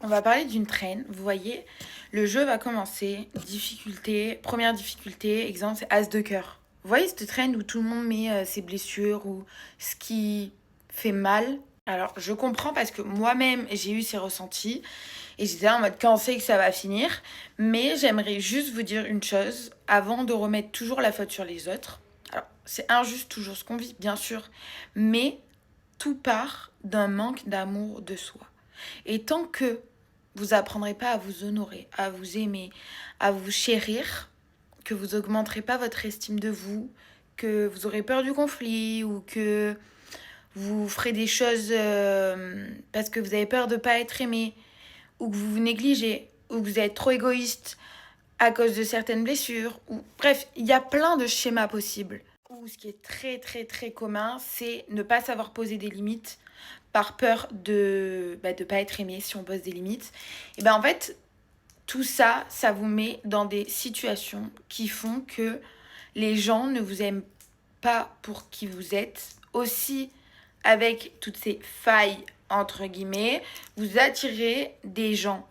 On va parler d'une traîne. Vous voyez, le jeu va commencer. Difficulté, première difficulté, exemple, c'est As de cœur. Vous voyez cette traîne où tout le monde met ses blessures ou ce qui fait mal. Alors, je comprends parce que moi-même, j'ai eu ces ressentis. Et j'étais là en mode quand c'est que ça va finir. Mais j'aimerais juste vous dire une chose avant de remettre toujours la faute sur les autres. Alors, c'est injuste toujours ce qu'on vit, bien sûr. Mais tout part d'un manque d'amour de soi. Et tant que vous apprendrez pas à vous honorer, à vous aimer, à vous chérir, que vous augmenterez pas votre estime de vous, que vous aurez peur du conflit ou que vous ferez des choses parce que vous avez peur de pas être aimé ou que vous vous négligez ou que vous êtes trop égoïste à cause de certaines blessures ou bref, il y a plein de schémas possibles. Ou ce qui est très très très commun, c'est ne pas savoir poser des limites par peur de pas être aimé si on pose des limites. Et ben en fait, tout ça, ça vous met dans des situations qui font que les gens ne vous aiment pas pour qui vous êtes. Aussi, avec toutes ces failles, entre guillemets, vous attirez des gens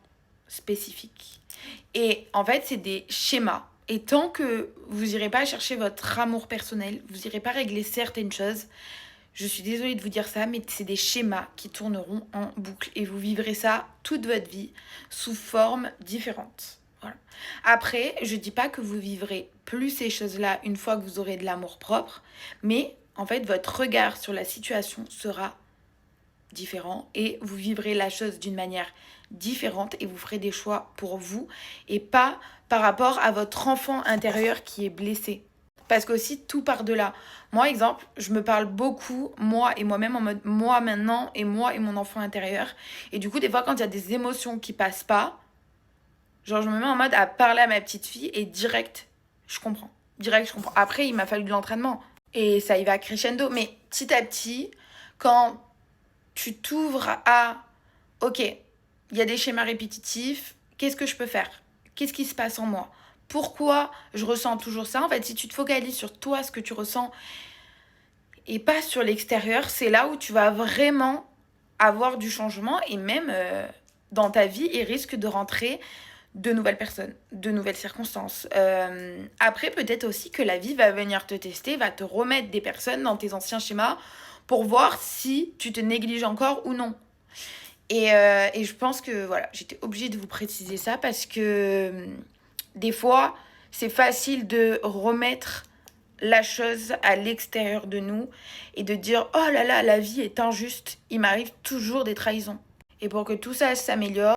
spécifiques. Et en fait, c'est des schémas. Et tant que vous n'irez pas chercher votre amour personnel, vous n'irez pas régler certaines choses, je suis désolée de vous dire ça, mais c'est des schémas qui tourneront en boucle et vous vivrez ça toute votre vie sous formes différentes. Voilà. Après, je dis pas que vous vivrez plus ces choses-là une fois que vous aurez de l'amour propre, mais en fait, votre regard sur la situation sera différent et vous vivrez la chose d'une manière différente et vous ferez des choix pour vous et pas par rapport à votre enfant intérieur qui est blessé. Parce qu'aussi, tout part de là. Moi, exemple, je me parle beaucoup, moi et moi-même, en mode moi maintenant et moi et mon enfant intérieur. Et du coup, des fois, quand il y a des émotions qui passent pas, genre, je me mets en mode à parler à ma petite fille et direct, je comprends. Direct, je comprends. Après, il m'a fallu de l'entraînement. Et ça y va crescendo. Mais petit à petit, quand tu t'ouvres à ok, il y a des schémas répétitifs, qu'est-ce que je peux faire? Qu'est-ce qui se passe en moi? Pourquoi je ressens toujours ça? En fait, si tu te focalises sur toi, ce que tu ressens, et pas sur l'extérieur, c'est là où tu vas vraiment avoir du changement et même dans ta vie, il risque de rentrer de nouvelles personnes, de nouvelles circonstances. Après, peut-être aussi que la vie va venir te tester, va te remettre des personnes dans tes anciens schémas pour voir si tu te négliges encore ou non. Et je pense que voilà, j'étais obligée de vous préciser ça parce que des fois, c'est facile de remettre la chose à l'extérieur de nous et de dire oh là là, la vie est injuste, il m'arrive toujours des trahisons. Et pour que tout ça s'améliore,